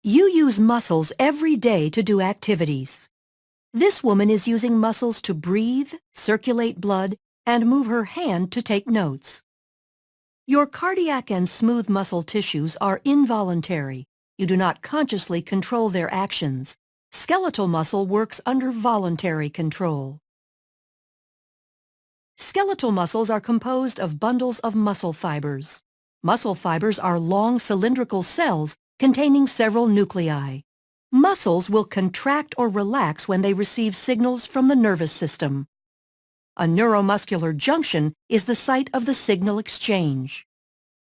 You use muscles every day to do activities. This woman is using muscles to breathe, circulate blood, and move her hand to take notes. Your cardiac and smooth muscle tissues are involuntary. You do not consciously control their actions. Skeletal muscle works under voluntary control. Skeletal muscles are composed of bundles of muscle fibers. Muscle fibers are long cylindrical cells containing several nuclei. Muscles will contract or relax when they receive signals from the nervous system. A neuromuscular junction is the site of the signal exchange.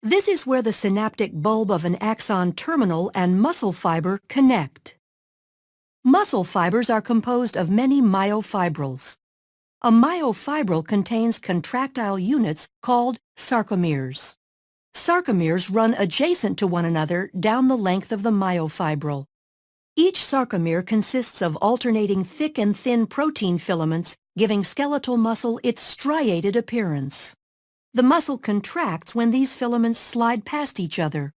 This is where the synaptic bulb of an axon terminal and muscle fiber connect. Muscle fibers are composed of many myofibrils. A myofibril contains contractile units called sarcomeres. Sarcomeres run adjacent to one another down the length of the myofibril. Each sarcomere consists of alternating thick and thin protein filaments, giving skeletal muscle its striated appearance. The muscle contracts when these filaments slide past each other.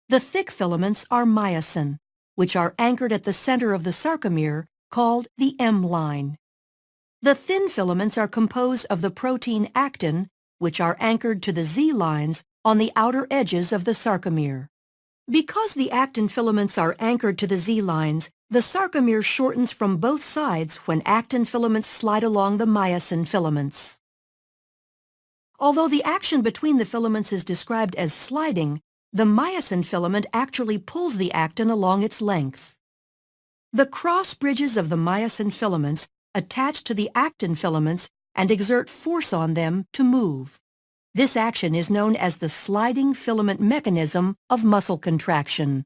The thick filaments are myosin, which are anchored at the center of the sarcomere, called the M line. The thin filaments are composed of the protein actin, which are anchored to the Z lines on the outer edges of the sarcomere. Because the actin filaments are anchored to the Z lines, the sarcomere shortens from both sides when actin filaments slide along the myosin filaments. Although the action between the filaments is described as sliding, the myosin filament actually pulls the actin along its length. The cross bridges of the myosin filaments attach to the actin filaments and exert force on them to move. This action is known as the sliding filament mechanism of muscle contraction.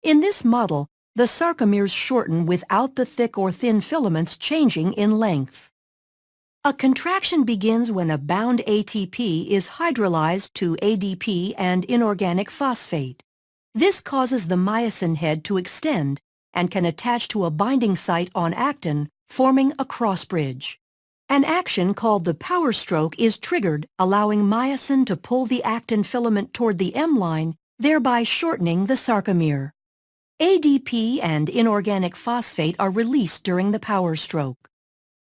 In this model, the sarcomeres shorten without the thick or thin filaments changing in length. A contraction begins when a bound ATP is hydrolyzed to ADP and inorganic phosphate. This causes the myosin head to extend and can attach to a binding site on actin, forming a cross bridge. An action called the power stroke is triggered, allowing myosin to pull the actin filament toward the M line, thereby shortening the sarcomere. ADP and inorganic phosphate are released during the power stroke.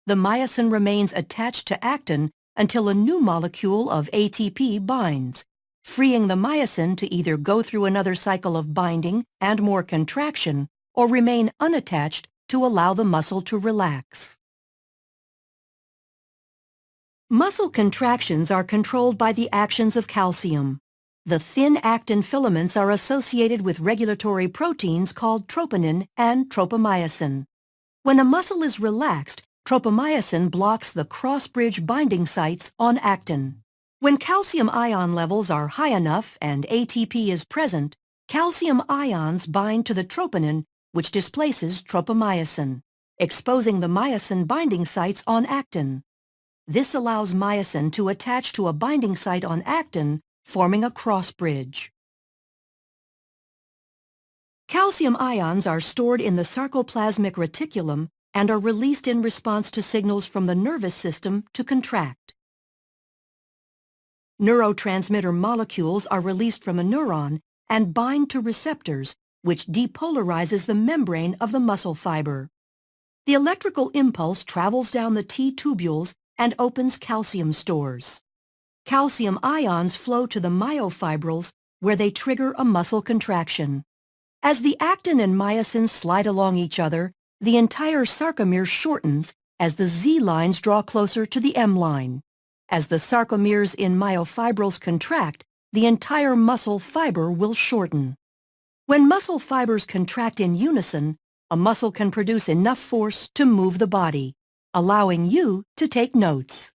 The myosin remains attached to actin until a new molecule of ATP binds, freeing the myosin to either go through another cycle of binding and more contraction or remain unattached to allow the muscle to relax. Muscle contractions are controlled by the actions of calcium. The thin actin filaments are associated with regulatory proteins called troponin and tropomyosin. When a muscle is relaxed, tropomyosin blocks the cross-bridge binding sites on actin. When calcium ion levels are high enough and ATP is present, calcium ions bind to the troponin, which displaces tropomyosin, exposing the myosin binding sites on actin. This allows myosin to attach to a binding site on actin, forming a cross bridge. Calcium ions are stored in the sarcoplasmic reticulum and are released in response to signals from the nervous system to contract. Neurotransmitter molecules are released from a neuron and bind to receptors, which depolarizes the membrane of the muscle fiber. The electrical impulse travels down the T-tubules and opens calcium stores. Calcium ions flow to the myofibrils, where they trigger a muscle contraction. As the actin and myosin slide along each other, the entire sarcomere shortens as the Z lines draw closer to the M line. As the sarcomeres in myofibrils contract, the entire muscle fiber will shorten. When muscle fibers contract in unison, a muscle can produce enough force to move the body, allowing you to take notes.